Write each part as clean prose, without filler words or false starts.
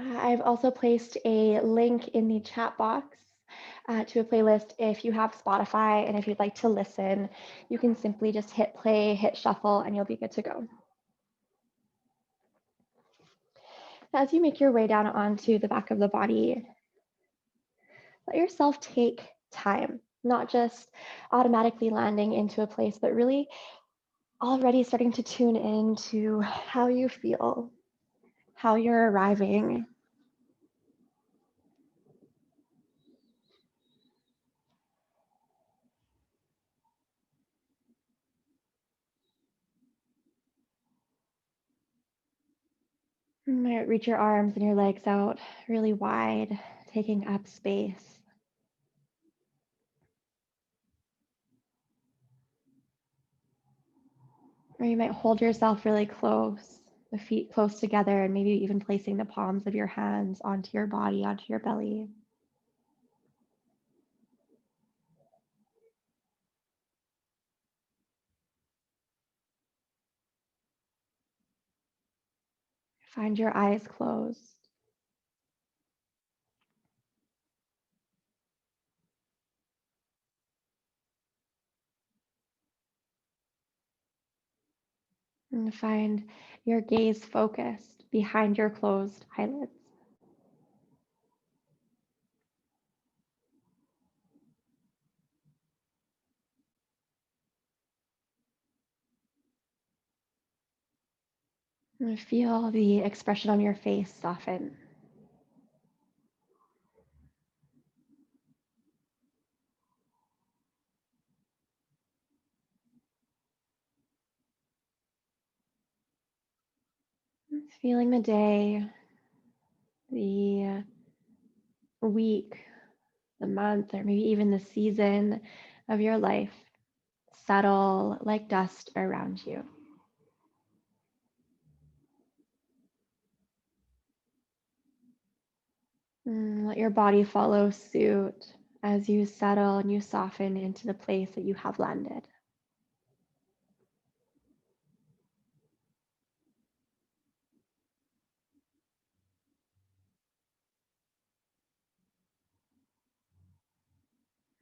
I've also placed a link in the chat box to a playlist. If you have Spotify and if you'd like to listen, you can simply just hit play, hit shuffle, and you'll be good to go. As you make your way down onto the back of the body, let yourself take time, not just automatically landing into a place, but really already starting to tune into how you feel, how you're arriving. You might reach your arms and your legs out really wide, taking up space. Or you might hold yourself really close, the feet close together, and maybe even placing the palms of your hands onto your body, onto your belly. Find your eyes closed. And find your gaze focused behind your closed eyelids. And feel the expression on your face soften. Feeling the day, the week, the month, or maybe even the season of your life settle like dust around you. Let your body follow suit as you settle and you soften into the place that you have landed.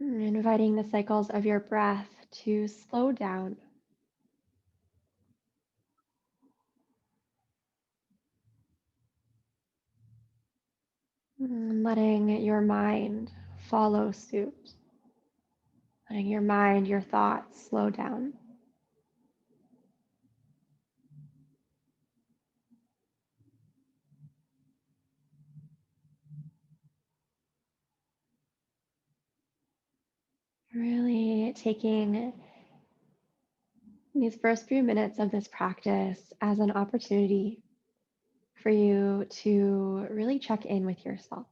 Inviting the cycles of your breath to slow down. Letting your mind follow suit. Letting your mind, your thoughts slow down. Really taking these first few minutes of this practice as an opportunity for you to really check in with yourself.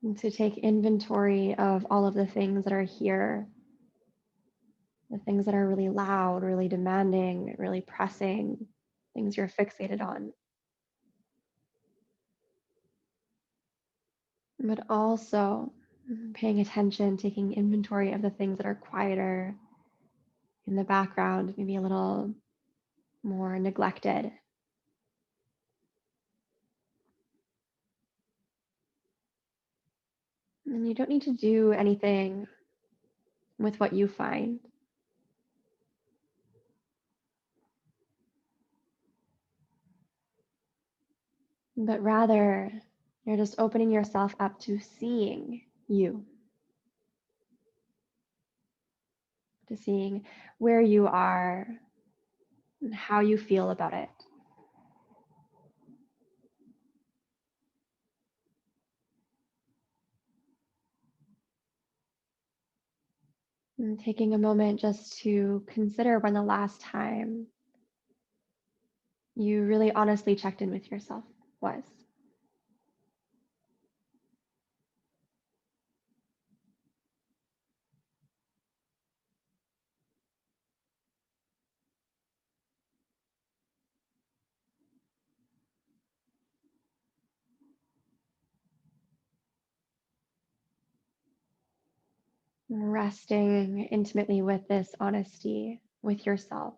And to take inventory of all of the things that are here, the things that are really loud, really demanding, really pressing, things you're fixated on. But also paying attention, taking inventory of the things that are quieter in the background, maybe a little more neglected. And you don't need to do anything with what you find, but rather you're just opening yourself up to seeing you, to seeing where you are and how you feel about it. And taking a moment just to consider when the last time you really honestly checked in with yourself was. Resting intimately with this honesty with yourself.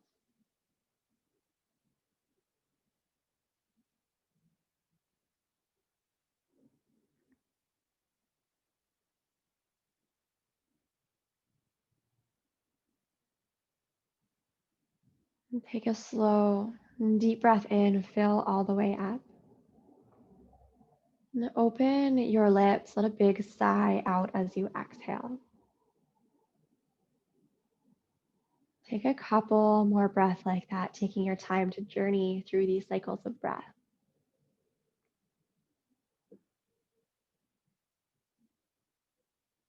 Take a slow, deep breath in, fill all the way up. And open your lips, let a big sigh out as you exhale. Take a couple more breaths like that, taking your time to journey through these cycles of breath.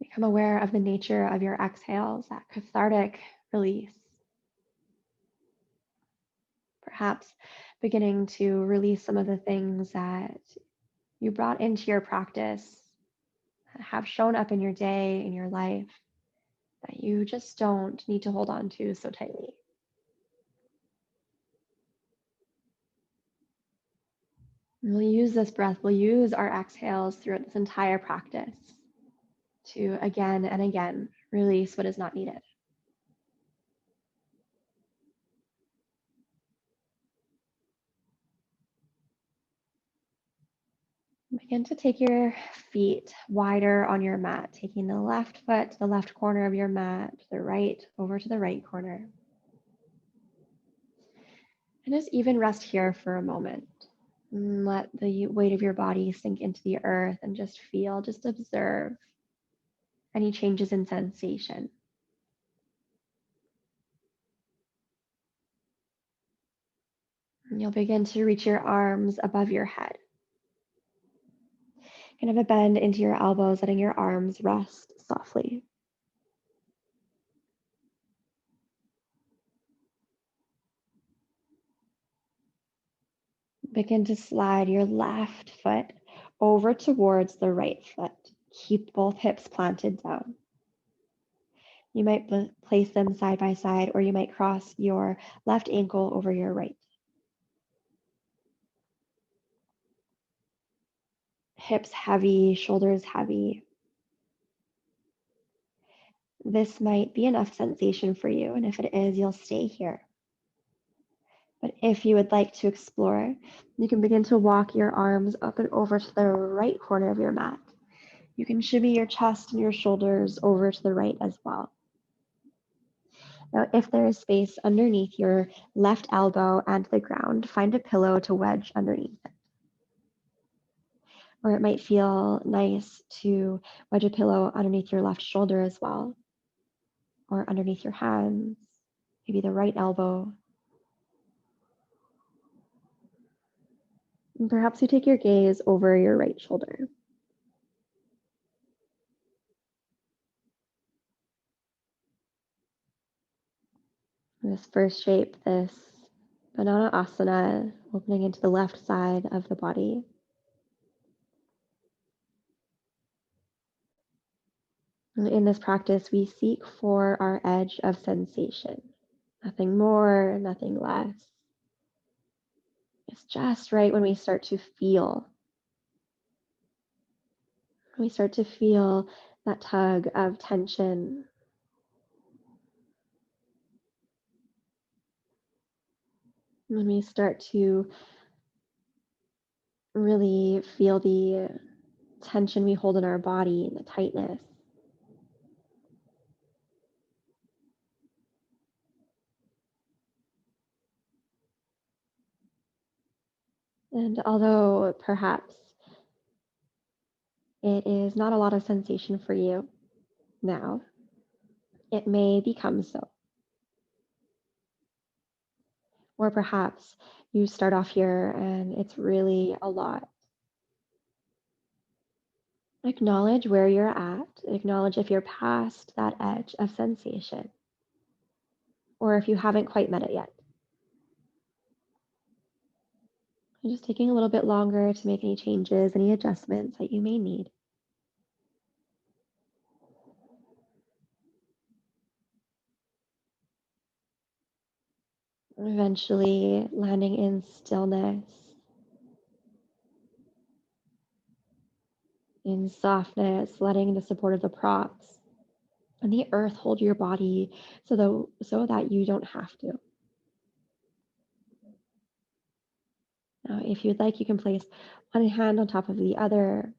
Become aware of the nature of your exhales, that cathartic release. Perhaps beginning to release some of the things that you brought into your practice, that have shown up in your day, in your life, that you just don't need to hold on to so tightly. We'll use this breath, we'll use our exhales throughout this entire practice to again and again release what is not needed. Begin to take your feet wider on your mat, taking the left foot to the left corner of your mat, the right over to the right corner. And just even rest here for a moment. And let the weight of your body sink into the earth and just feel, just observe any changes in sensation. And you'll begin to reach your arms above your head. Kind of a bend into your elbows, letting your arms rest softly. Begin to slide your left foot over towards the right foot. Keep both hips planted down. You might place them side by side, or you might cross your left ankle over your right. Hips heavy, shoulders heavy. This might be enough sensation for you, and if it is, you'll stay here. But if you would like to explore, you can begin to walk your arms up and over to the right corner of your mat. You can shimmy your chest and your shoulders over to the right as well. Now, if there is space underneath your left elbow and the ground, find a pillow to wedge underneath it. Or it might feel nice to wedge a pillow underneath your left shoulder as well, or underneath your hands, maybe the right elbow. And perhaps you take your gaze over your right shoulder. This first shape, this banana asana, opening into the left side of the body. And in this practice, we seek for our edge of sensation. Nothing more, nothing less. It's just right when we start to feel. We start to feel that tug of tension. When we start to really feel the tension we hold in our body and the tightness. And although perhaps it is not a lot of sensation for you now, it may become so. Or perhaps you start off here and it's really a lot. Acknowledge where you're at. Acknowledge if you're past that edge of sensation or if you haven't quite met it yet. And just taking a little bit longer to make any changes, any adjustments that you may need. Eventually landing in stillness, in softness, letting the support of the props and the earth hold your body so that you don't have to. Now, if you'd like, you can place one hand on top of the other.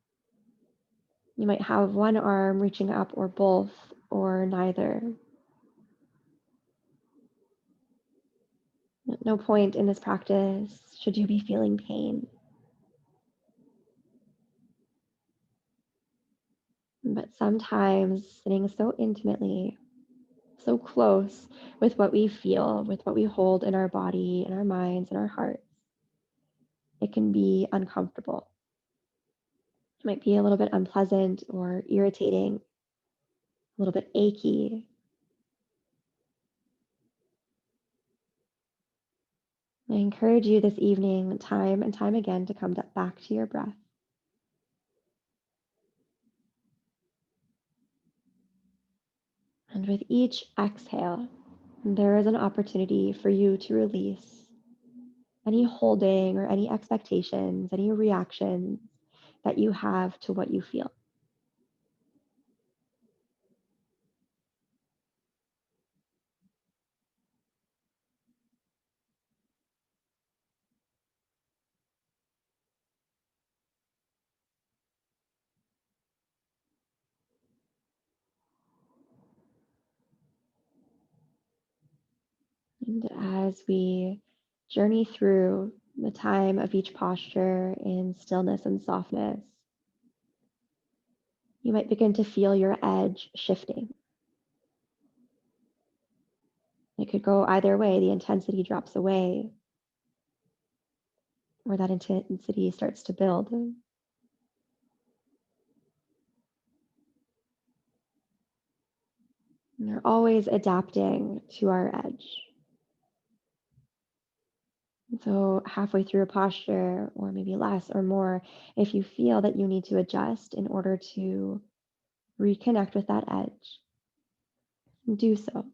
You might have one arm reaching up or both or neither. No point in this practice should you be feeling pain. But sometimes sitting so intimately, so close with what we feel, with what we hold in our body, in our minds, in our hearts, it can be uncomfortable. It might be a little bit unpleasant or irritating, a little bit achy. I encourage you this evening, time and time again, to come back to your breath. And with each exhale, there is an opportunity for you to release any holding or any expectations, any reactions that you have to what you feel. And as we journey through the time of each posture in stillness and softness, you might begin to feel your edge shifting. It could go either way. The intensity drops away, or that intensity starts to build. And we're always adapting to our edge. So, halfway through a posture, or maybe less or more, if you feel that you need to adjust in order to reconnect with that edge, do so.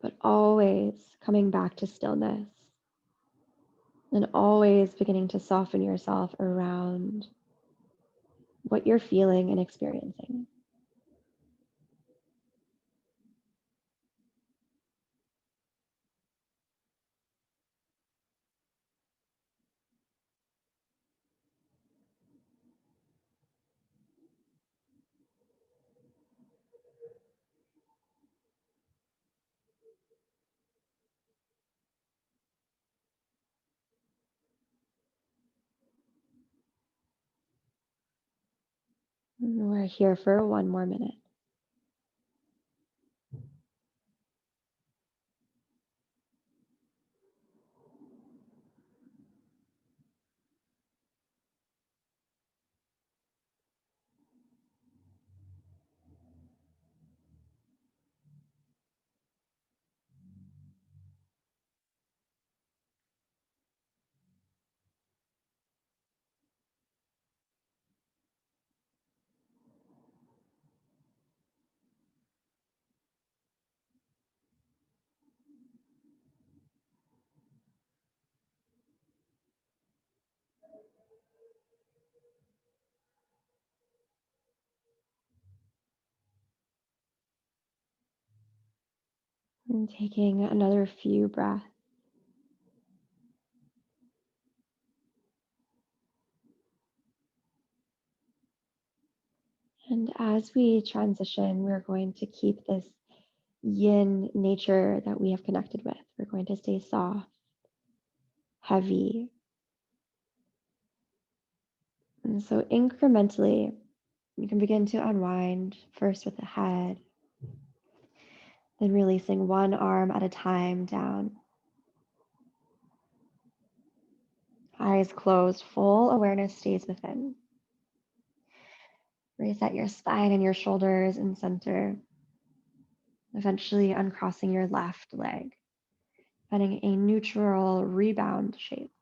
But always coming back to stillness and always beginning to soften yourself around what you're feeling and experiencing. And we're here for one more minute. And taking another few breaths. And as we transition, we're going to keep this yin nature that we have connected with. We're going to stay soft, heavy. And so incrementally, you can begin to unwind first with the head, then releasing one arm at a time down. Eyes closed, full awareness stays within. Reset your spine and your shoulders in center, eventually uncrossing your left leg, finding a neutral rebound shape.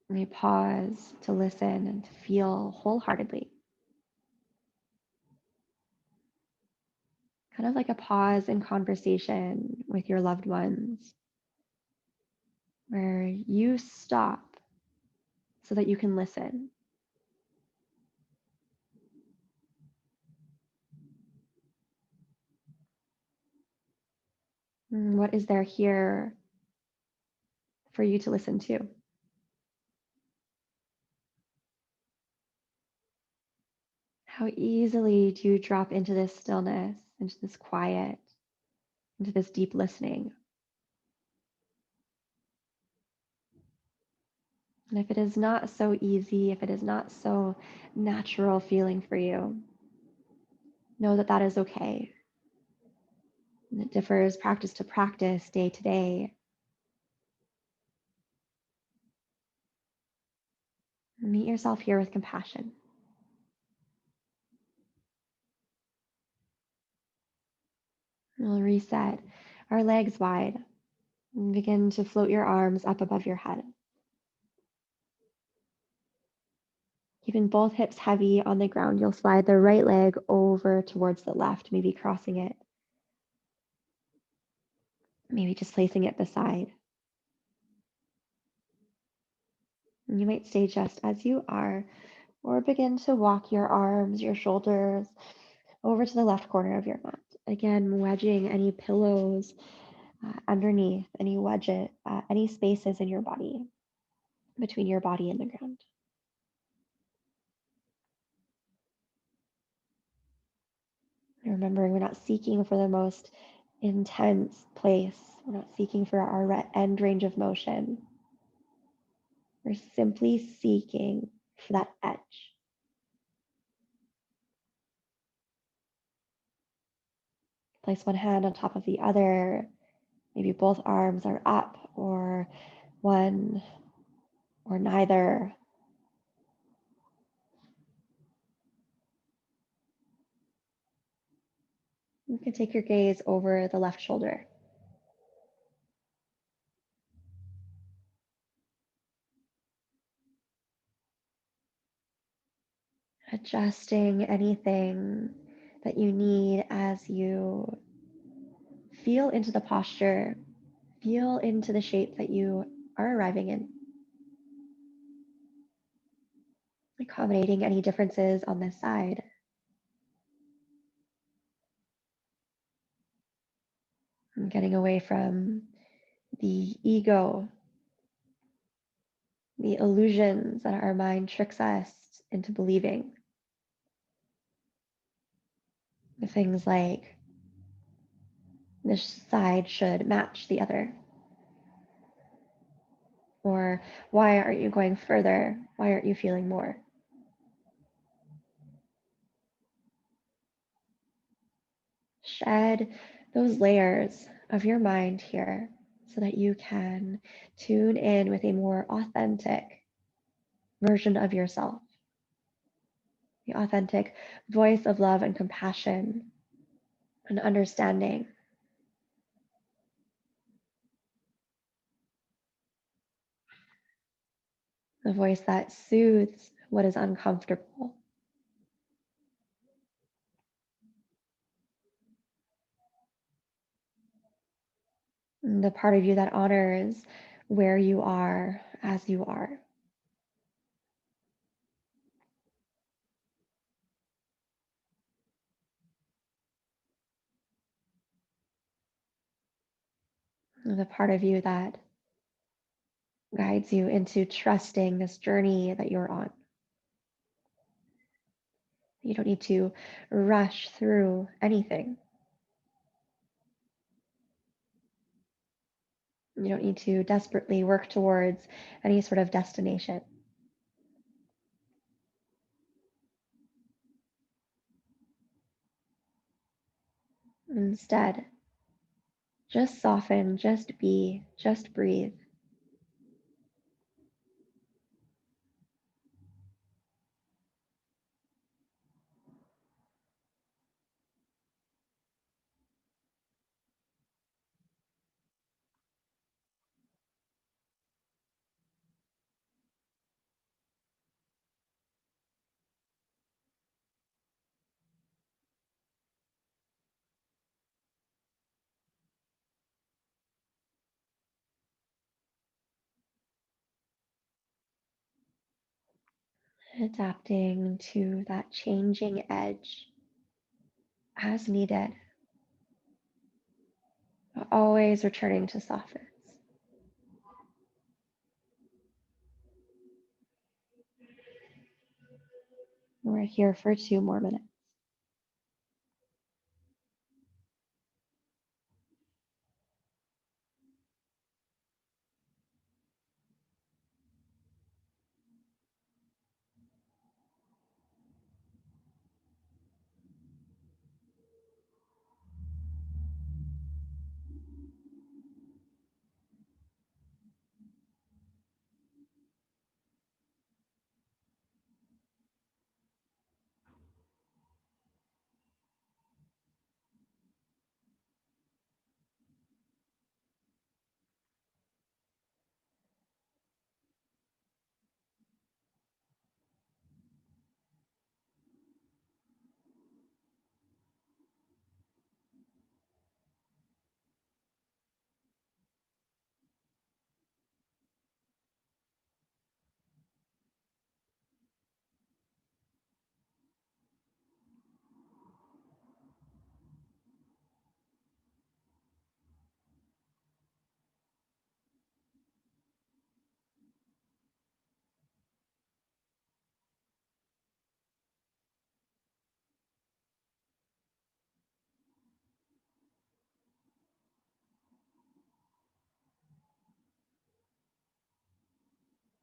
And we pause to listen and to feel wholeheartedly. Kind of like a pause in conversation with your loved ones, where you stop so that you can listen. What is there here for you to listen to? How easily do you drop into this stillness into this quiet, into this deep listening. And if it is not so easy, if it is not so natural feeling for you, know that that is okay. And it differs practice to practice, day to day. Meet yourself here with compassion. We'll reset our legs wide and begin to float your arms up above your head. Keeping both hips heavy on the ground, you'll slide the right leg over towards the left, maybe crossing it, maybe just placing it beside. And you might stay just as you are, or begin to walk your arms, your shoulders over to the left corner of your mat. Again, wedging any pillows underneath, any spaces in your body, between your body and the ground. And remembering we're not seeking for the most intense place. We're not seeking for our end range of motion. We're simply seeking for that edge. Place one hand on top of the other. Maybe both arms are up, or one or neither. You can take your gaze over the left shoulder. Adjusting anything that you need as you feel into the posture, feel into the shape that you are arriving in. Accommodating any differences on this side. And getting away from the ego, the illusions that our mind tricks us into believing. The things like this side should match the other. Or why aren't you going further? Why aren't you feeling more? Shed those layers of your mind here so that you can tune in with a more authentic version of yourself. The authentic voice of love and compassion and understanding. The voice that soothes what is uncomfortable. And the part of you that honors where you are as you are. And the part of you that guides you into trusting this journey that you're on. You don't need to rush through anything. You don't need to desperately work towards any sort of destination. Instead, just soften, just be, just breathe. Adapting to that changing edge as needed, but always returning to softness. We're here for 2 more minutes.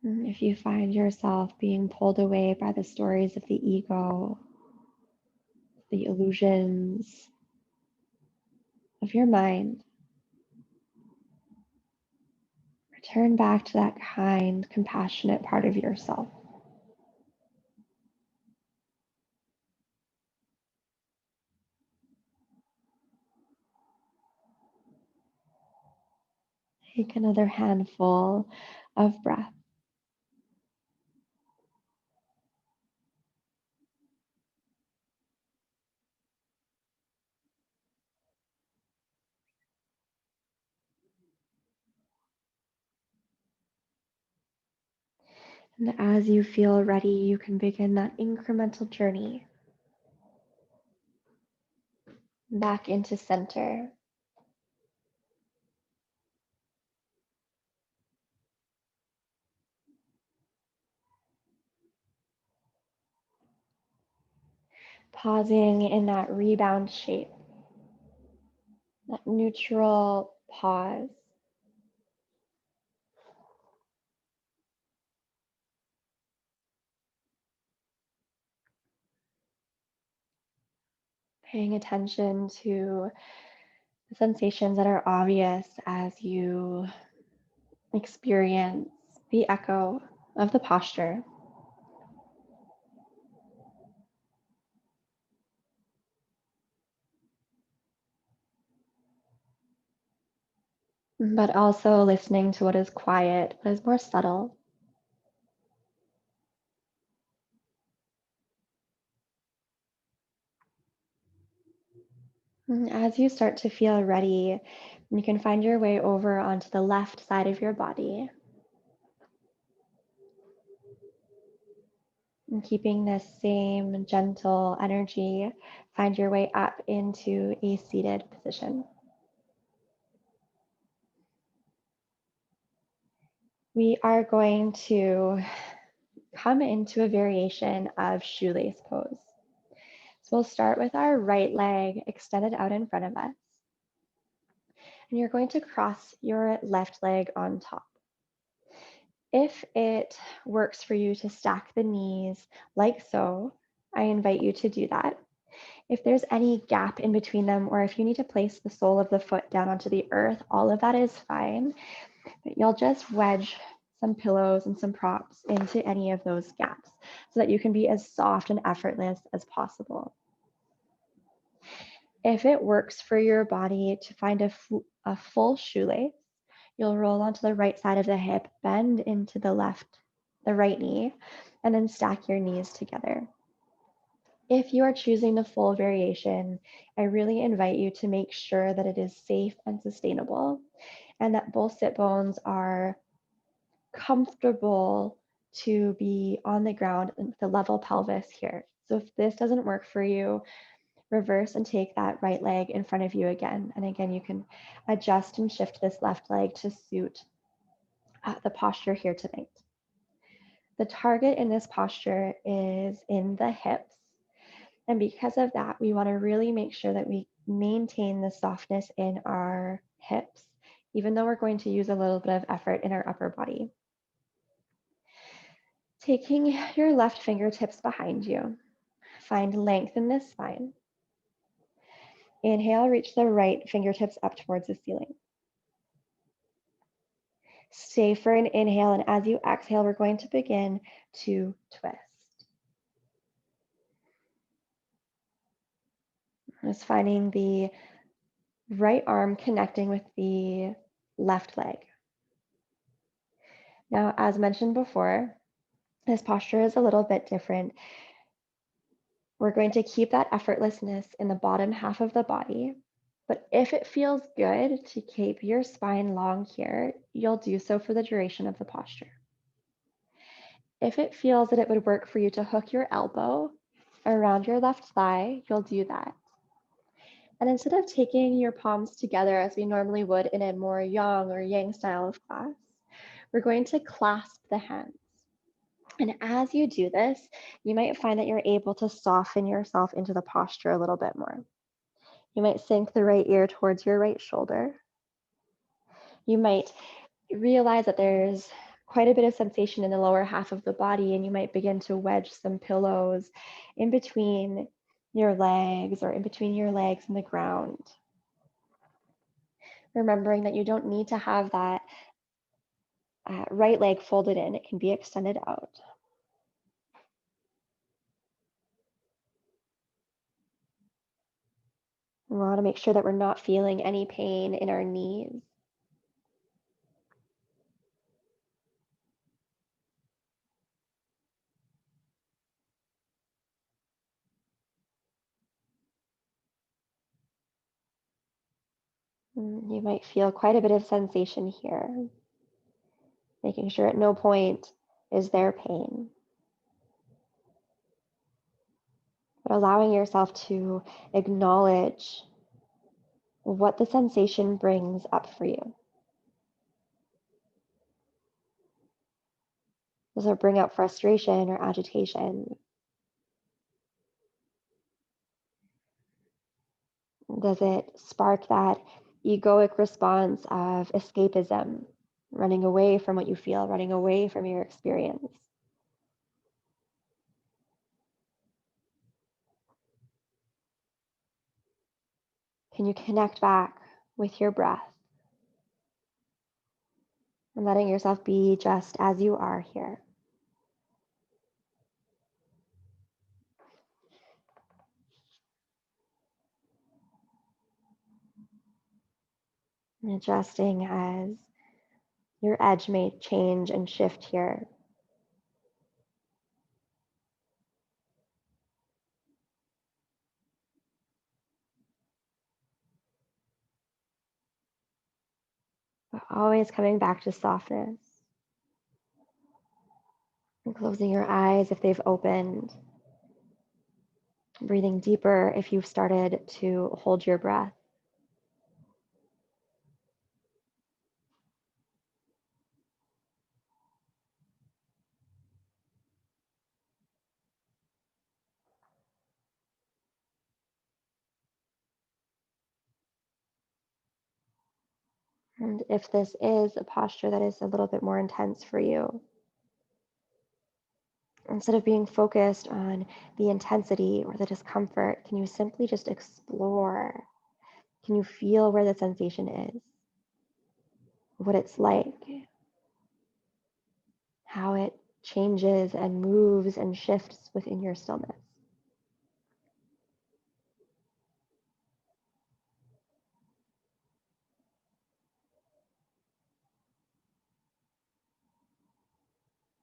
If you find yourself being pulled away by the stories of the ego, the illusions of your mind, return back to that kind, compassionate part of yourself. Take another handful of breath. And as you feel ready, you can begin that incremental journey back into center. Pausing in that rebound shape, that neutral pause. Paying attention to the sensations that are obvious as you experience the echo of the posture. But also listening to what is quiet, what is more subtle. As you start to feel ready, you can find your way over onto the left side of your body. And keeping this same gentle energy, find your way up into a seated position. We are going to come into a variation of shoelace pose. So we'll start with our right leg extended out in front of us. And you're going to cross your left leg on top. If it works for you to stack the knees like so, I invite you to do that. If there's any gap in between them, or if you need to place the sole of the foot down onto the earth, all of that is fine. But you'll just wedge some pillows and some props into any of those gaps so that you can be as soft and effortless as possible. If it works for your body to find a full shoelace, you'll roll onto the right side of the hip, bend into the right knee, and then stack your knees together. If you are choosing the full variation, I really invite you to make sure that it is safe and sustainable and that both sit bones are comfortable to be on the ground with the level pelvis here. So if this doesn't work for you, reverse and take that right leg in front of you again. And again, you can adjust and shift this left leg to suit the posture here tonight. The target in this posture is in the hips. And because of that, we want to really make sure that we maintain the softness in our hips, even though we're going to use a little bit of effort in our upper body. Taking your left fingertips behind you, find length in the spine. Inhale, reach the right fingertips up towards the ceiling. Stay for an inhale, and as you exhale, we're going to begin to twist. Just finding the right arm connecting with the left leg. Now, as mentioned before, this posture is a little bit different. We're going to keep that effortlessness in the bottom half of the body. But if it feels good to keep your spine long here, you'll do so for the duration of the posture. If it feels that it would work for you to hook your elbow around your left thigh, you'll do that. And instead of taking your palms together as we normally would in a more yang or yang style of class, we're going to clasp the hands. And as you do this, you might find that you're able to soften yourself into the posture a little bit more. You might sink the right ear towards your right shoulder. You might realize that there's quite a bit of sensation in the lower half of the body, and you might begin to wedge some pillows in between your legs or in between your legs and the ground. Remembering that you don't need to have that right leg folded in, it can be extended out. We want to make sure that we're not feeling any pain in our knees. You might feel quite a bit of sensation here, making sure at no point is there pain, but allowing yourself to acknowledge what the sensation brings up for you. Does it bring up frustration or agitation? Does it spark that egoic response of escapism, running away from what you feel, running away from your experience? Can you connect back with your breath and letting yourself be just as you are here? And adjusting as your edge may change and shift here. But always coming back to softness and closing your eyes if they've opened. Breathing deeper if you've started to hold your breath. And if this is a posture that is a little bit more intense for you, instead of being focused on the intensity or the discomfort, can you simply just explore? Can you feel where the sensation is? What it's like? How it changes and moves and shifts within your stillness?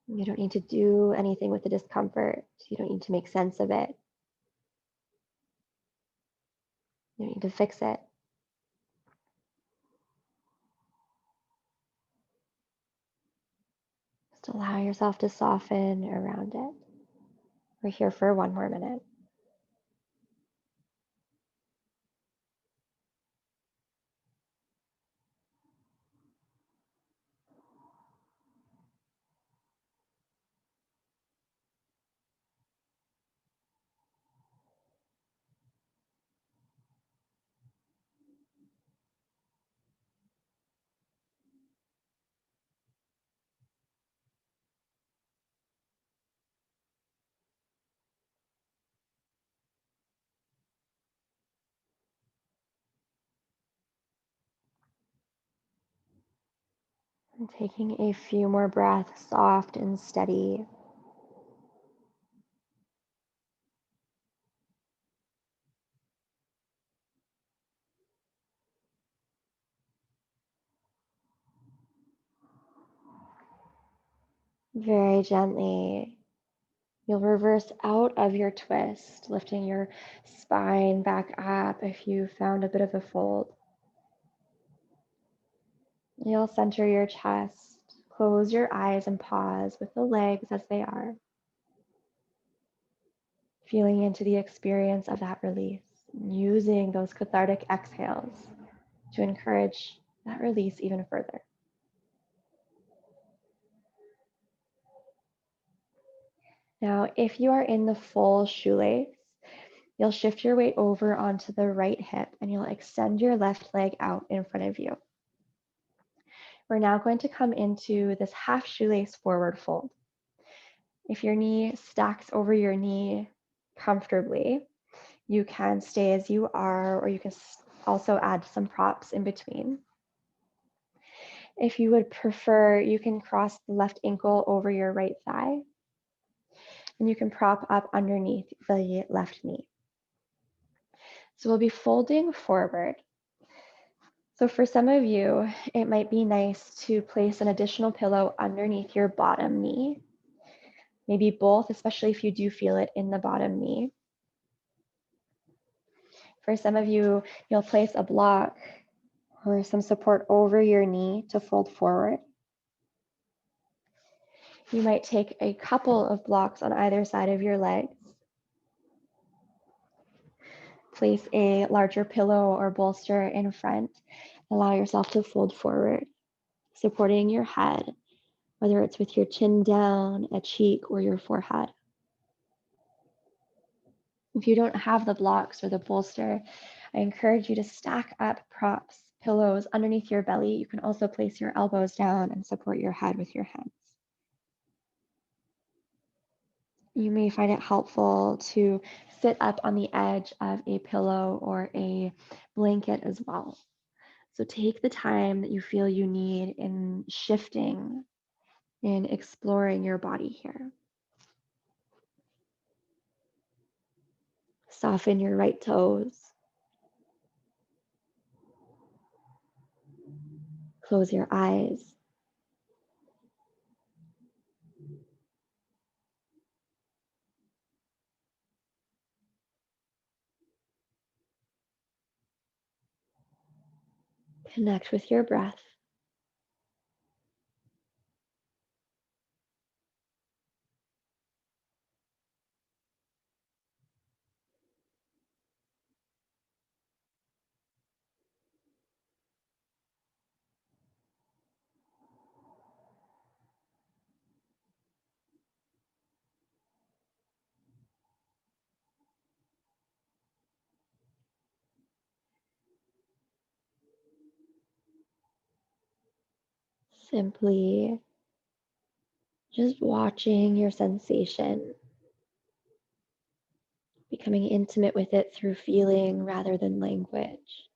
You don't need to do anything with the discomfort. You don't need to make sense of it. You don't need to fix it. Just allow yourself to soften around it. We're here for one more minute. And taking a few more breaths, soft and steady. Very gently, you'll reverse out of your twist, lifting your spine back up if you found a bit of a fold. You'll center your chest, close your eyes and pause with the legs as they are, feeling into the experience of that release, using those cathartic exhales to encourage that release even further. Now, if you are in the full shoelace, you'll shift your weight over onto the right hip and you'll extend your left leg out in front of you. We're now going to come into this half shoelace forward fold. If your knee stacks over your knee comfortably, you can stay as you are, or you can also add some props in between. If you would prefer, you can cross the left ankle over your right thigh, and you can prop up underneath the left knee. So we'll be folding forward. So for some of you, it might be nice to place an additional pillow underneath your bottom knee, maybe both, especially if you do feel it in the bottom knee. For some of you, you'll place a block or some support over your knee to fold forward. You might take a couple of blocks on either side of your legs. Place a larger pillow or bolster in front. Allow yourself to fold forward, supporting your head, whether it's with your chin down, a cheek, or your forehead. If you don't have the blocks or the bolster, I encourage you to stack up props, pillows underneath your belly. You can also place your elbows down and support your head with your hands. You may find it helpful to sit up on the edge of a pillow or a blanket as well. So take the time that you feel you need in shifting, in exploring your body here. Soften your right toes. Close your eyes. Connect with your breath. Simply just watching your sensation, becoming intimate with it through feeling rather than language,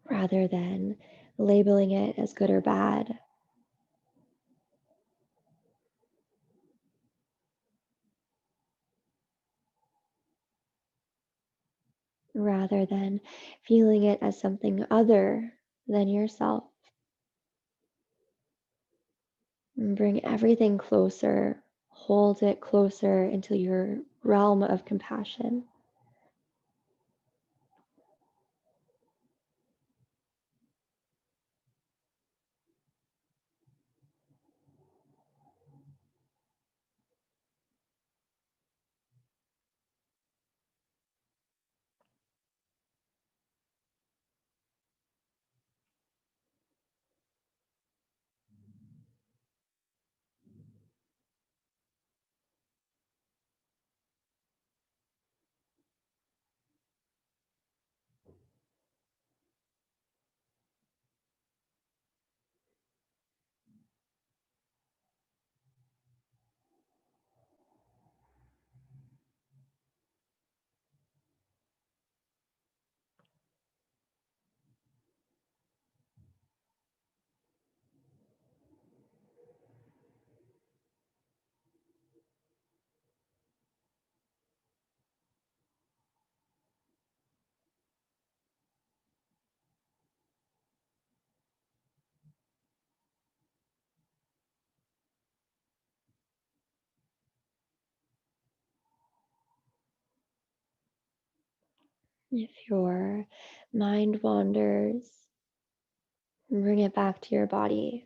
rather than labeling it as good or bad. Rather than feeling it as something other than yourself. And bring everything closer, hold it closer into your realm of compassion. If your mind wanders, bring it back to your body.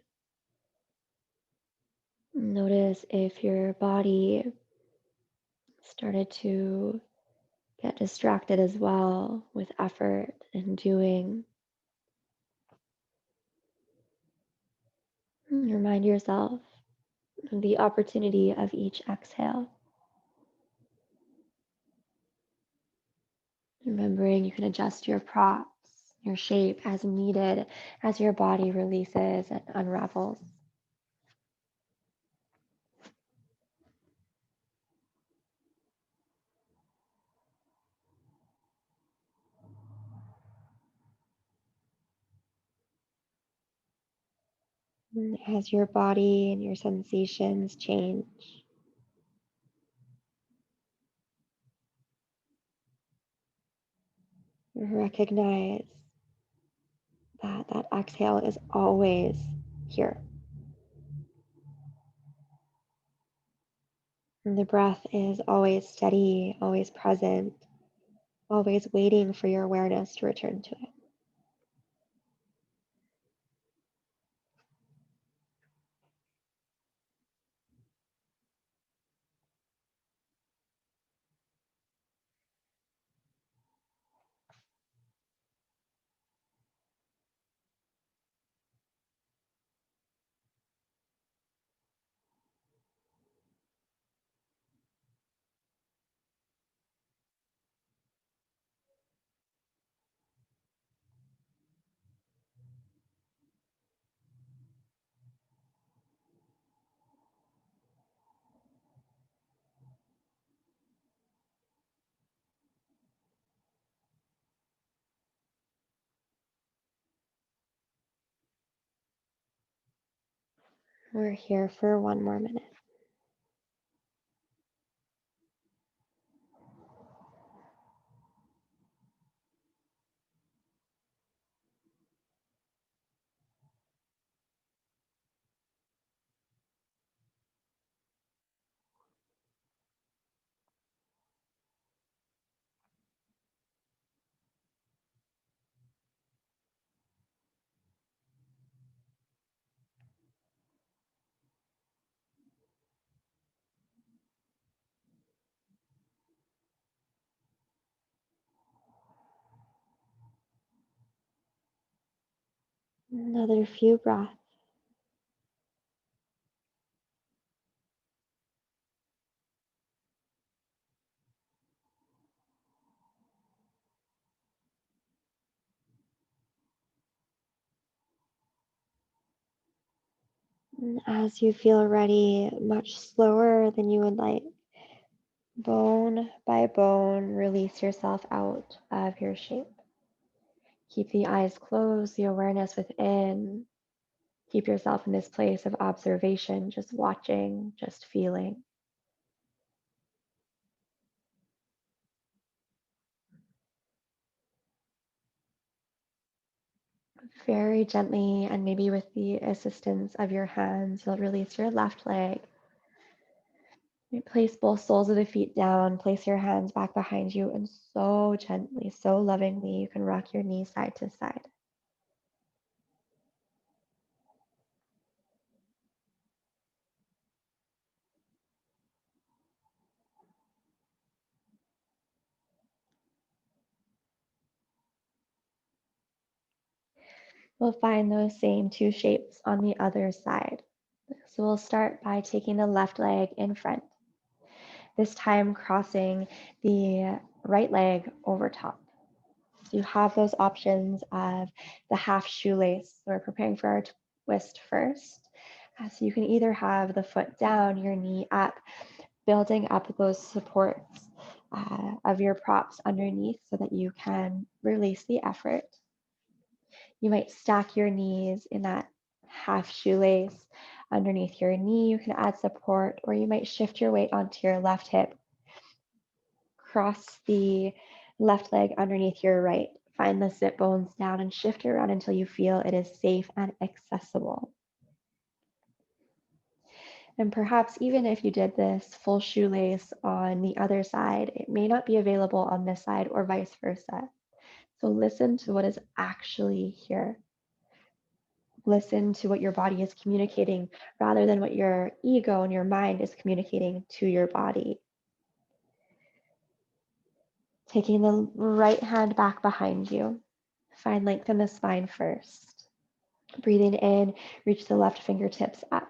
Notice if your body started to get distracted as well with effort and doing. Remind yourself of the opportunity of each exhale. Remembering you can adjust your props your shape as needed as your body releases and unravels. And as your body and your sensations change, recognize that that exhale is always here. And the breath is always steady, always present, always waiting for your awareness to return to it. We're here for one more minute. Another few breaths. And as you feel ready, much slower than you would like, bone by bone, release yourself out of your shape. Keep the eyes closed, the awareness within. Keep yourself in this place of observation, just watching, just feeling. Very gently, and maybe with the assistance of your hands, you'll release your left leg. Place both soles of the feet down, place your hands back behind you, and so gently, so lovingly, you can rock your knees side to side. We'll find those same two shapes on the other side. So we'll start by taking the left leg in front, this time crossing the right leg over top. So you have those options of the half shoelace. So we're preparing for our twist first. So you can either have the foot down, your knee up, building up those supports of your props underneath so that you can release the effort. You might stack your knees in that half shoelace underneath your knee. You can add support, or you might shift your weight onto your left hip, cross the left leg underneath your right. Find the sit bones down and shift around until you feel it is safe and accessible. And perhaps even if you did this full shoelace on the other side, it may not be available on this side or vice versa. So listen to what is actually here. Listen to what your body is communicating rather than what your ego and your mind is communicating to your body. Taking the right hand back behind you. Find length in the spine first. Breathing in, reach the left fingertips up.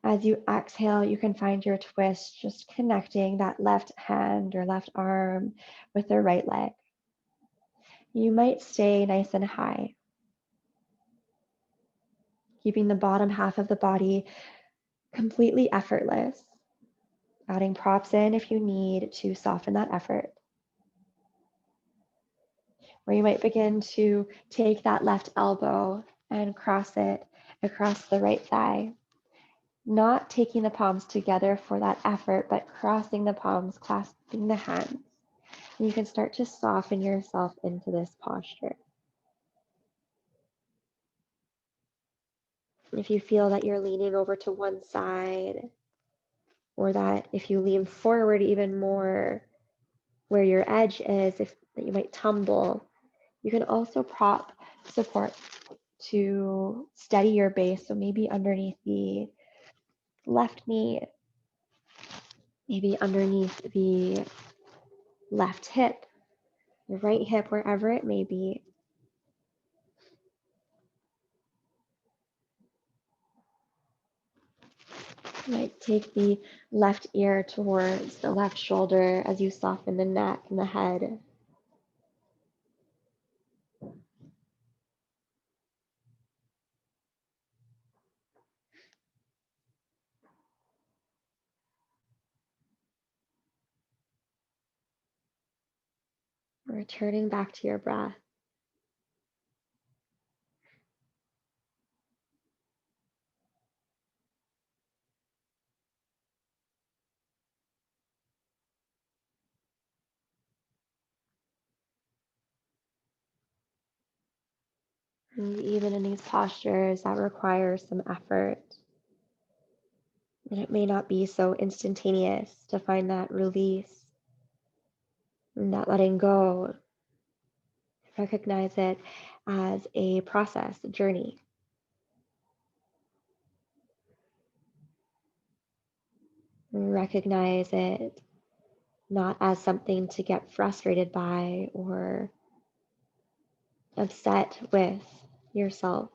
As you exhale, you can find your twist, just connecting that left hand or left arm with the right leg. You might stay nice and high, keeping the bottom half of the body completely effortless, adding props in if you need to soften that effort. Or you might begin to take that left elbow and cross it across the right thigh, not taking the palms together for that effort, but crossing the palms, clasping the hands. And you can start to soften yourself into this posture. If you feel that you're leaning over to one side, or that if you lean forward even more where your edge is, if that you might tumble, you can also prop support to steady your base. So maybe underneath the left knee, maybe underneath the left hip, the right hip, wherever it may be. You might take the left ear towards the left shoulder as you soften the neck and the head. Returning back to your breath. And even in these postures that require some effort, and it may not be so instantaneous to find that release and that letting go. Recognize it as a process, a journey. Recognize it not as something to get frustrated by or upset with yourself,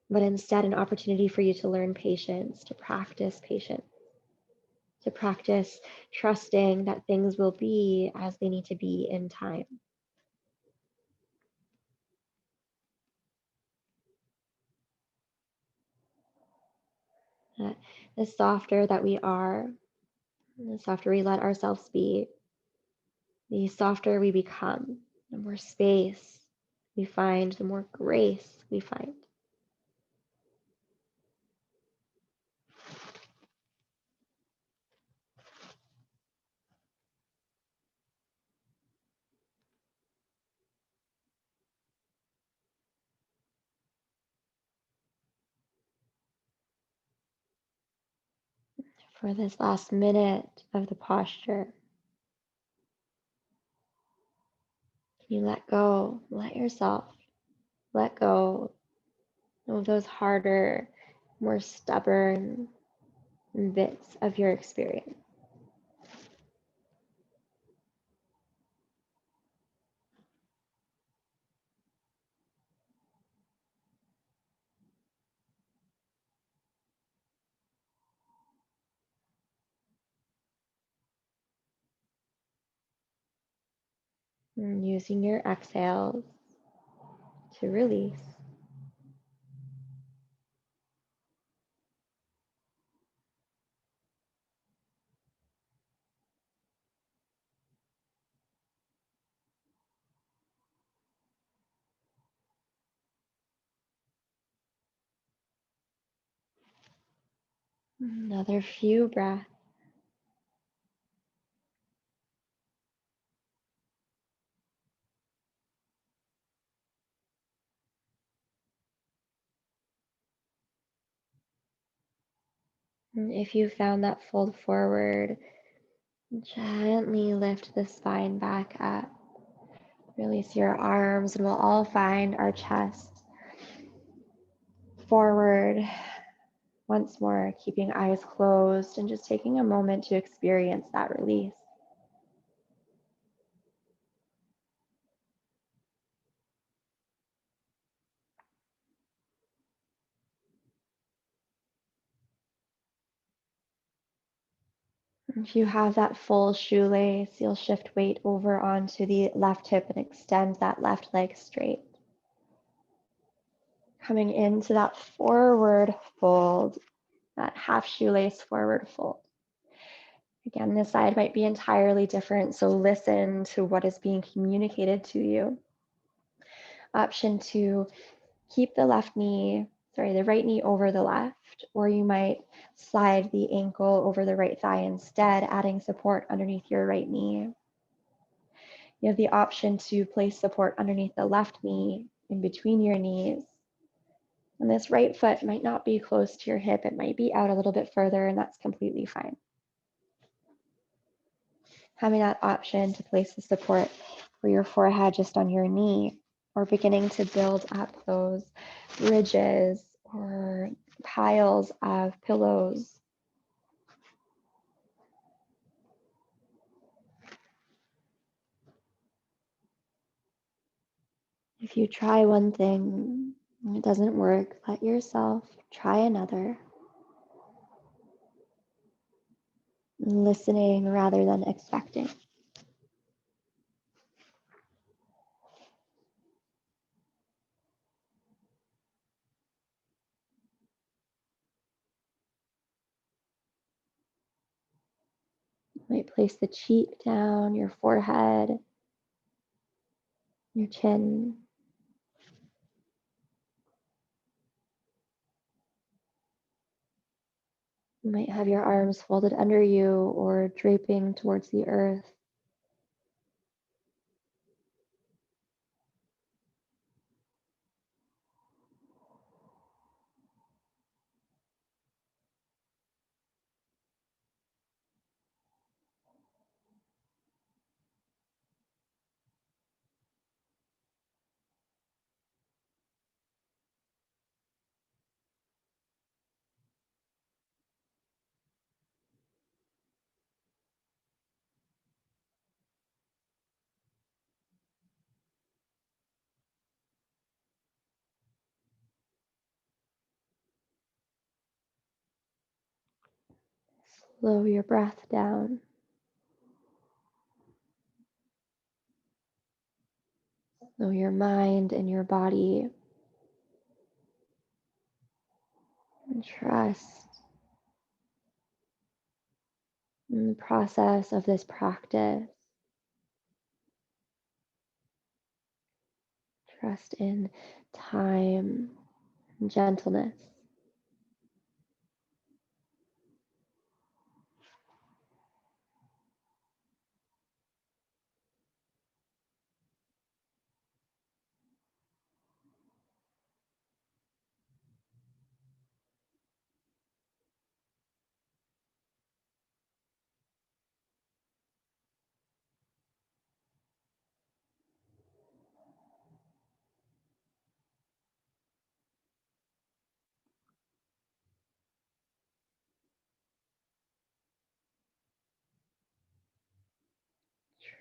but instead an opportunity for you to learn patience, to practice trusting that things will be as they need to be in time. That the softer that we are, the softer we let ourselves be, the softer we become, the more space we find, the more grace we find. For this last minute of the posture, can you let go, let yourself let go of those harder, more stubborn bits of your experience. And using your exhales to release. Another few breaths. And if you found that fold forward, gently lift the spine back up. Release your arms, and we'll all find our chest forward once more, keeping eyes closed and just taking a moment to experience that release. If you have that full shoelace, you'll shift weight over onto the left hip and extend that left leg straight. Coming into that forward fold, that half shoelace forward fold. Again, this side might be entirely different, so listen to what is being communicated to you. Option 2, keep the right knee over the left, or you might slide the ankle over the right thigh instead, adding support underneath your right knee. You have the option to place support underneath the left knee in between your knees. And this right foot might not be close to your hip, it might be out a little bit further, and that's completely fine. Having that option to place the support for your forehead just on your knee, or beginning to build up those ridges or piles of pillows. If you try one thing and it doesn't work, let yourself try another. Listening rather than expecting. You might place the cheek down, your forehead, your chin. You might have your arms folded under you or draping towards the earth. Slow your breath down. Slow your mind and your body. And trust in the process of this practice. Trust in time and gentleness.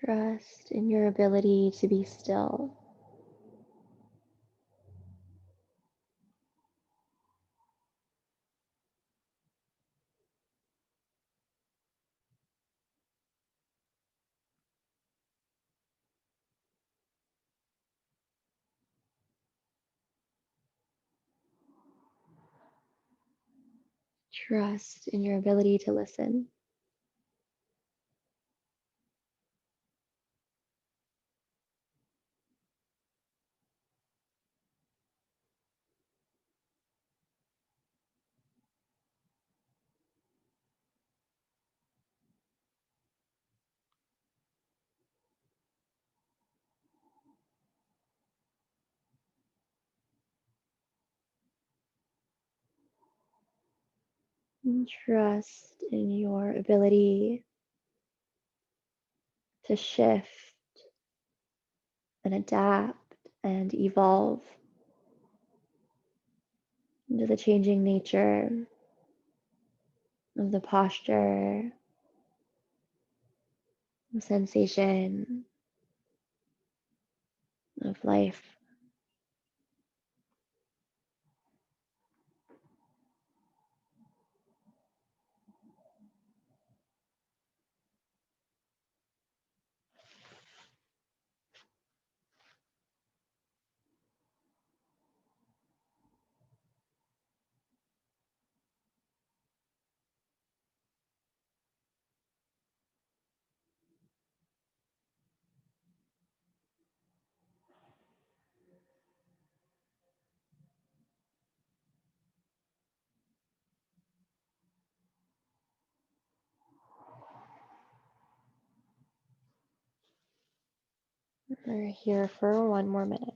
Trust in your ability to be still. Trust in your ability to listen. And trust in your ability to shift and adapt and evolve into the changing nature of the posture, the sensation of life. We're here for one more minute.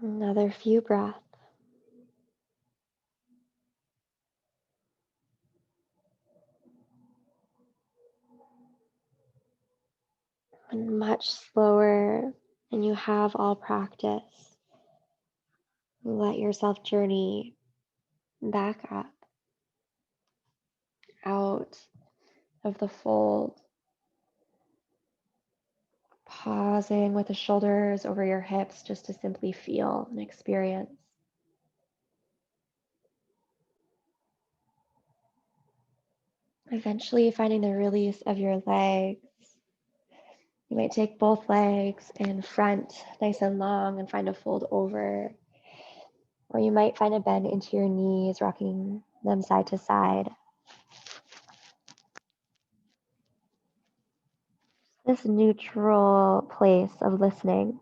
Another few breaths. And much slower than you have all practice. Let yourself journey back up, out of the fold, pausing with the shoulders over your hips just to simply feel and experience. Eventually finding the release of your legs. You might take both legs in front, nice and long, and find a fold over. Or you might find a bend into your knees, rocking them side to side. This neutral place of listening.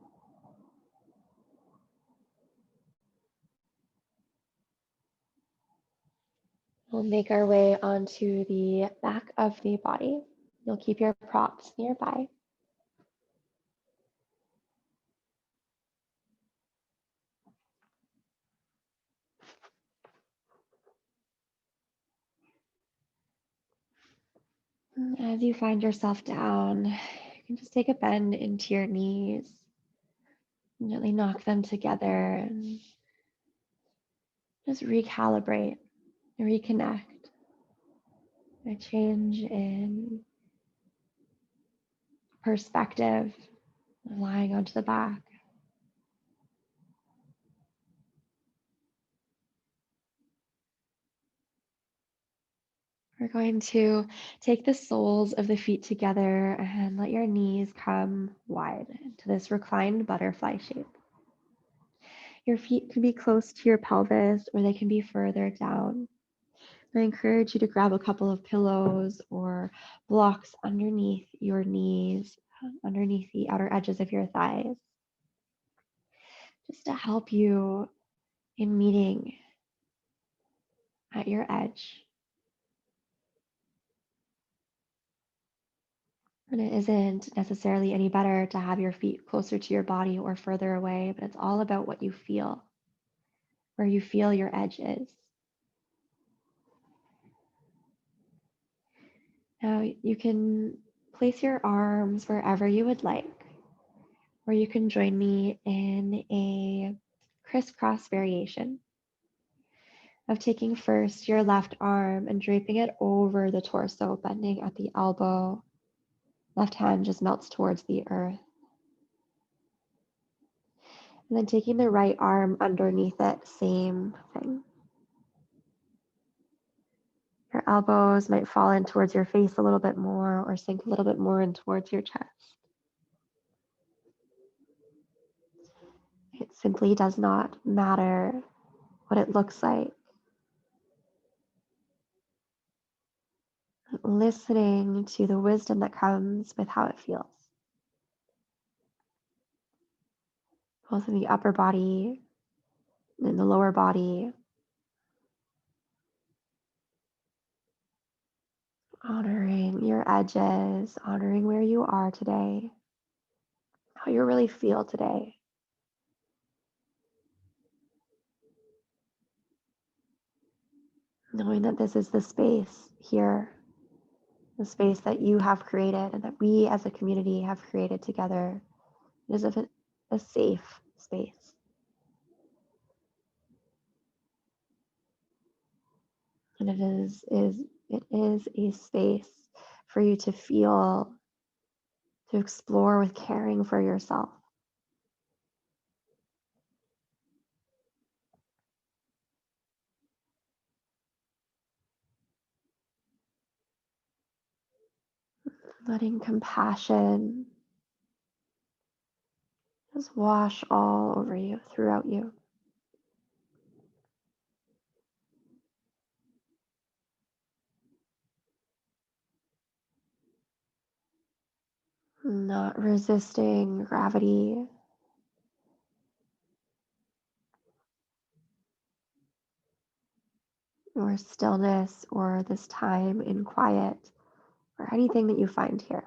We'll make our way onto the back of the body. You'll keep your props nearby. As you find yourself down, you can just take a bend into your knees. Gently knock them together and just recalibrate, reconnect. A change in perspective, lying onto the back. We're going to take the soles of the feet together and let your knees come wide into this reclined butterfly shape. Your feet can be close to your pelvis or they can be further down. I encourage you to grab a couple of pillows or blocks underneath your knees, underneath the outer edges of your thighs, just to help you in meeting at your edge. And it isn't necessarily any better to have your feet closer to your body or further away, but it's all about what you feel, where you feel your edge is. Now you can place your arms wherever you would like, or you can join me in a crisscross variation of taking first your left arm and draping it over the torso, bending at the elbow. Left hand just melts towards the earth. And then taking the right arm underneath it, same thing. Your elbows might fall in towards your face a little bit more or sink a little bit more in towards your chest. It simply does not matter what it looks like. Listening to the wisdom that comes with how it feels, both in the upper body and in the lower body. Honoring your edges, honoring where you are today, how you really feel today. Knowing that this is the space here, the space that you have created and that we as a community have created together. It is a safe space. And it is a space for you to feel, to explore with caring for yourself. Letting compassion just wash all over you, throughout you. Not resisting gravity, or stillness, or this time in quiet, or anything that you find here.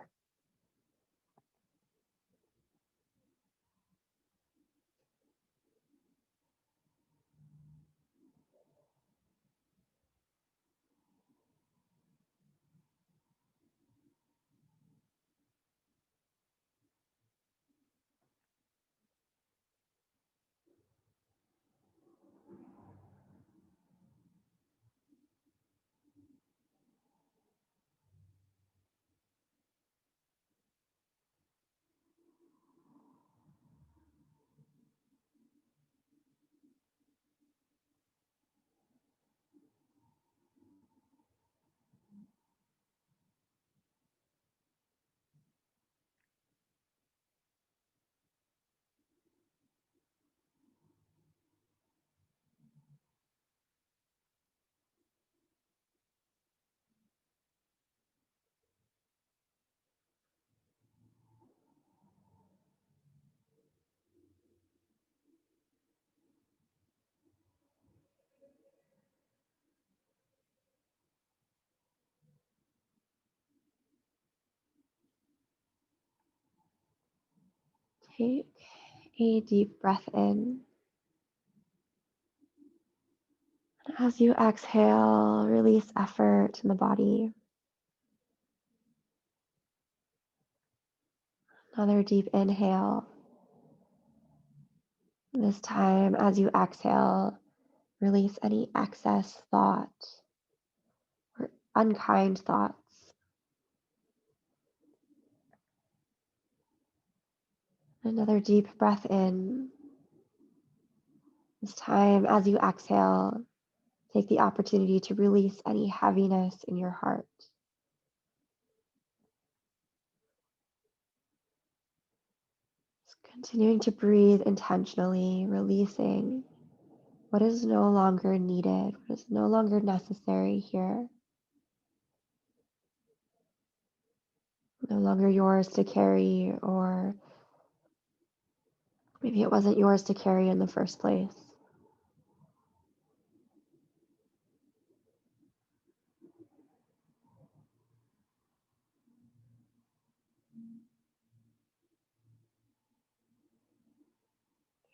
Take a deep breath in. As you exhale, release effort in the body. Another deep inhale. This time, as you exhale, release any excess thought or unkind thoughts. Another deep breath in. This time, as you exhale, take the opportunity to release any heaviness in your heart. Just continuing to breathe intentionally, releasing what is no longer needed, what is no longer necessary here, no longer yours to carry, or maybe it wasn't yours to carry in the first place.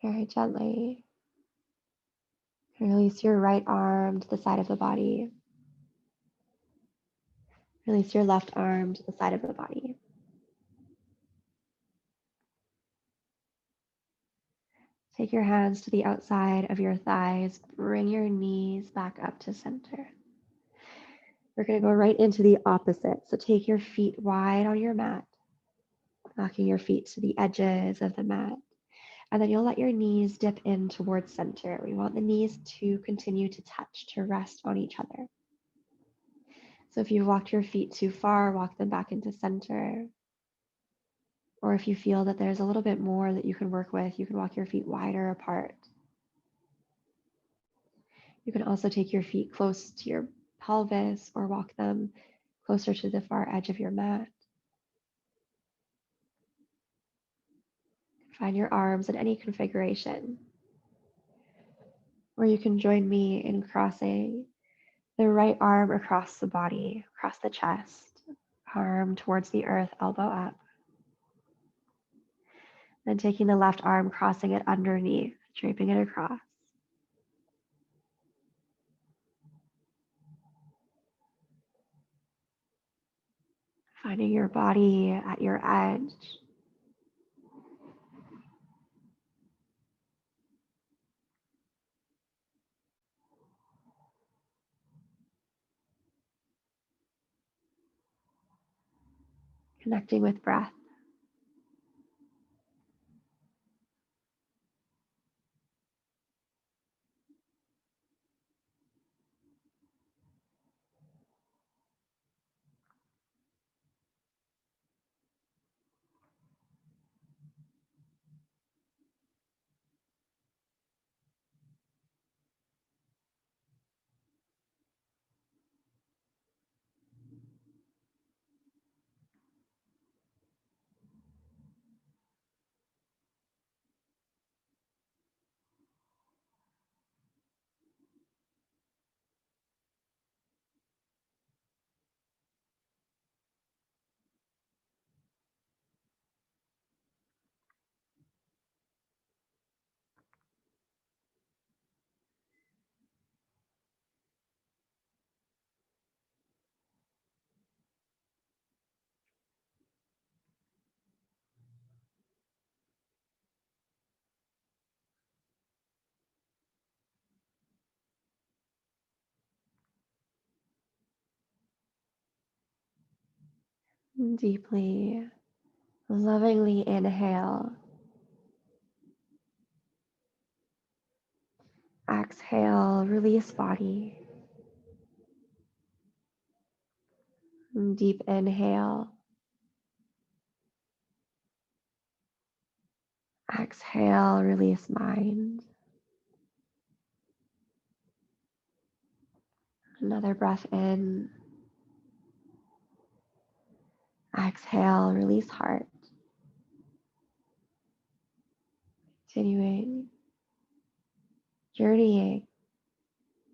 Very gently release your right arm to the side of the body. Release your left arm to the side of the body. Take your hands to the outside of your thighs. Bring your knees back up to center. We're going to go right into the opposite. So take your feet wide on your mat, knocking your feet to the edges of the mat. And then you'll let your knees dip in towards center. We want the knees to continue to touch, to rest on each other. So if you've walked your feet too far, walk them back into center. Or if you feel that there's a little bit more that you can work with, you can walk your feet wider apart. You can also take your feet close to your pelvis or walk them closer to the far edge of your mat. Find your arms in any configuration. Or you can join me in crossing the right arm across the body, across the chest, arm towards the earth, elbow up. Then taking the left arm, crossing it underneath, draping it across. Finding your body at your edge. Connecting with breath. Deeply, lovingly inhale. Exhale, release body. Deep inhale. Exhale, release mind. Another breath in. Exhale, release heart. Continuing, journeying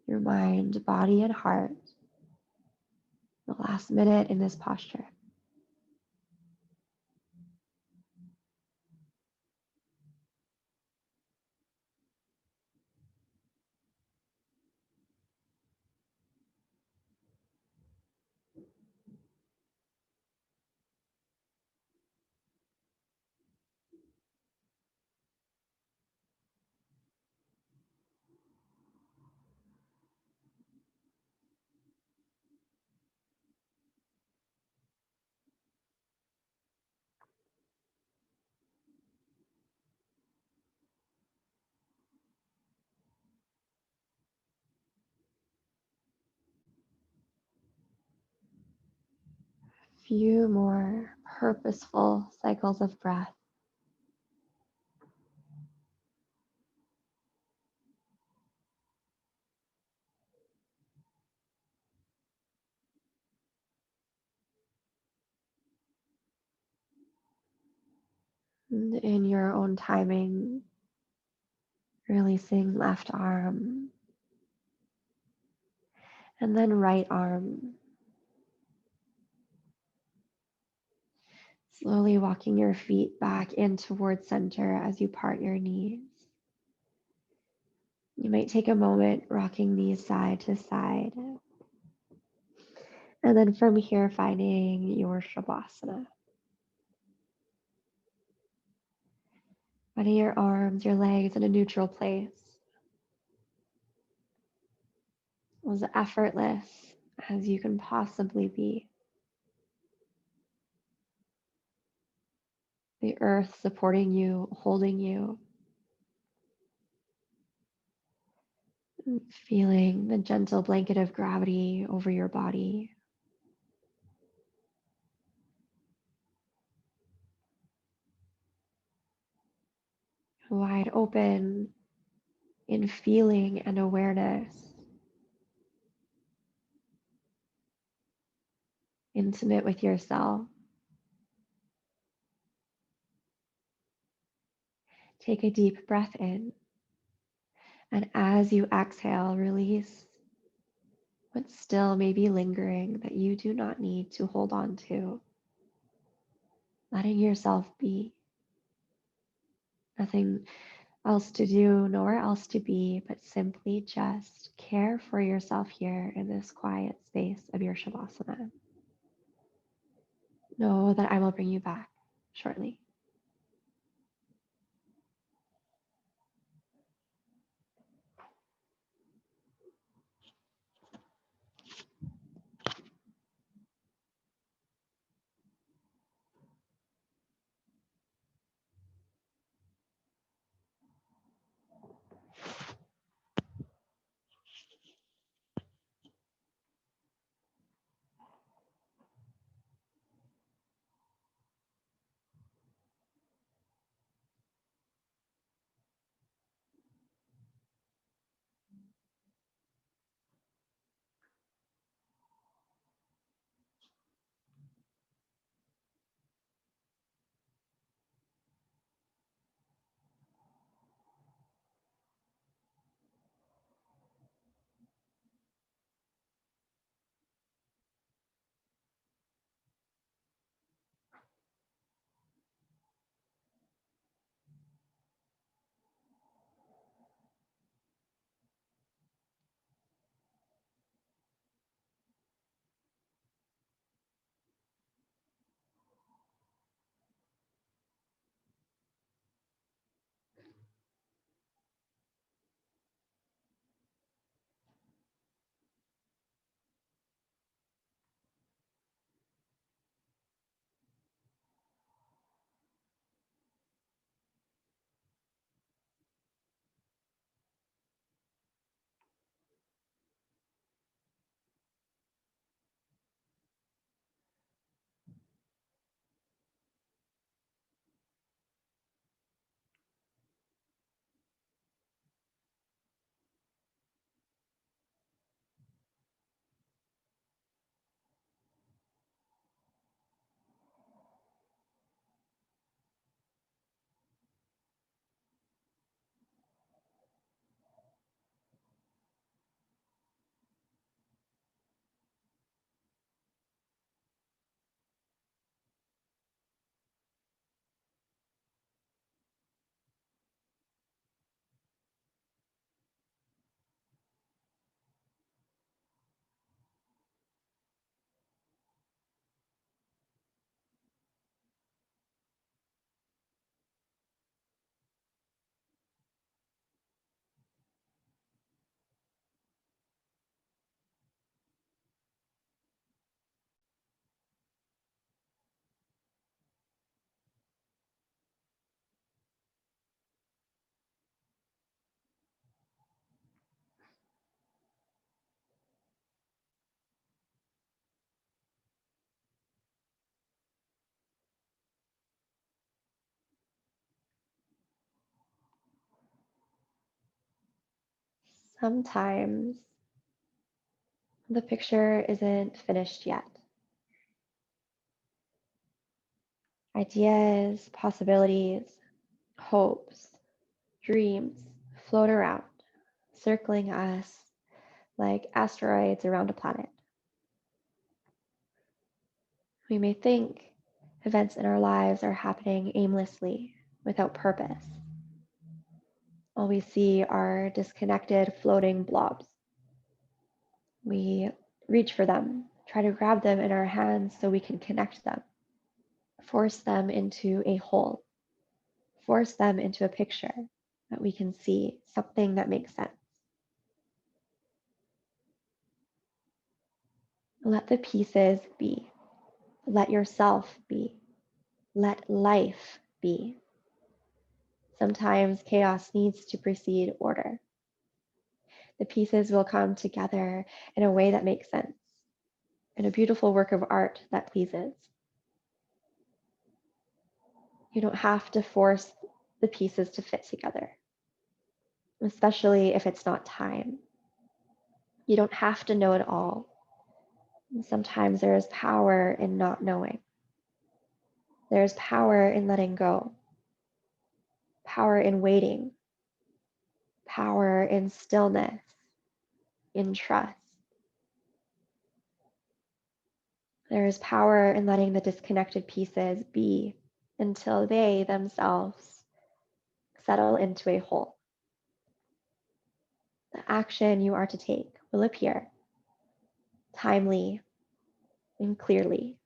your mind, body, and heart. The last minute in this posture. Few more purposeful cycles of breath. And in your own timing, releasing left arm and then right arm. Slowly walking your feet back in towards center as you part your knees. You might take a moment rocking knees side to side. And then from here, finding your Shavasana. Finding your arms, your legs in a neutral place. As effortless as you can possibly be. The earth supporting you, holding you. Feeling the gentle blanket of gravity over your body. Wide open in feeling and awareness. Intimate with yourself. Take a deep breath in. And as you exhale, release what still may be lingering that you do not need to hold on to. Letting yourself be. Nothing else to do, nowhere else to be, but simply just care for yourself here in this quiet space of your Shavasana. Know that I will bring you back shortly. Sometimes the picture isn't finished yet. Ideas, possibilities, hopes, dreams float around, circling us like asteroids around a planet. We may think events in our lives are happening aimlessly, without purpose. All we see are disconnected, floating blobs. We reach for them, try to grab them in our hands so we can connect them, force them into a whole, force them into a picture that we can see, something that makes sense. Let the pieces be. Let yourself be. Let life be. Sometimes chaos needs to precede order. The pieces will come together in a way that makes sense, in a beautiful work of art that pleases. You don't have to force the pieces to fit together, especially if it's not time. You don't have to know it all. And sometimes there is power in not knowing. There's power in letting go, power in waiting, power in stillness, in trust. There is power in letting the disconnected pieces be until they themselves settle into a whole. The action you are to take will appear timely and clearly.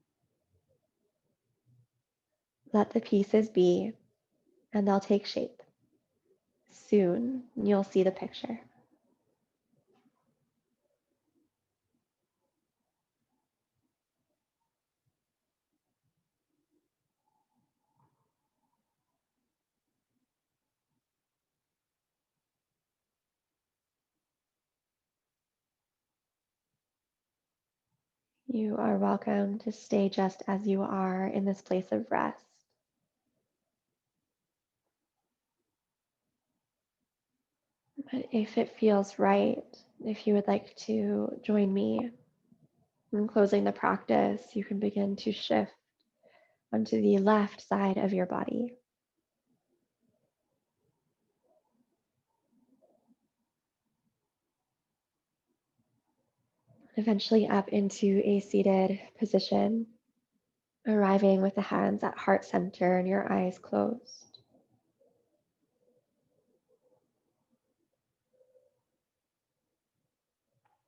Let the pieces be, and they'll take shape. Soon you'll see the picture. You are welcome to stay just as you are in this place of rest. But if it feels right, if you would like to join me in closing the practice, you can begin to shift onto the left side of your body. Eventually up into a seated position, arriving with the hands at heart center and your eyes closed.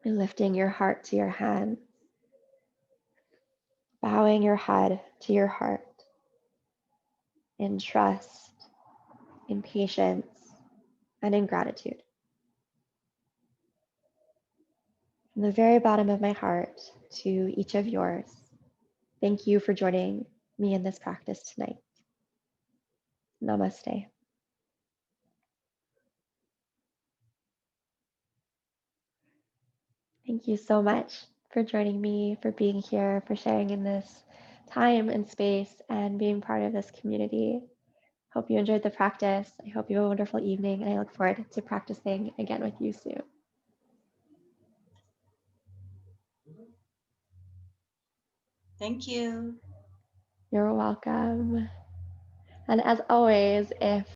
And lifting your heart to your hands, bowing your head to your heart in trust, in patience, and in gratitude. From the very bottom of my heart to each of yours, thank you for joining me in this practice tonight. Namaste. Thank you so much for joining me, for being here, for sharing in this time and space and being part of this community. Hope you enjoyed the practice. I hope you have a wonderful evening, and I look forward to practicing again with you soon. Thank you. You're welcome. And as always, if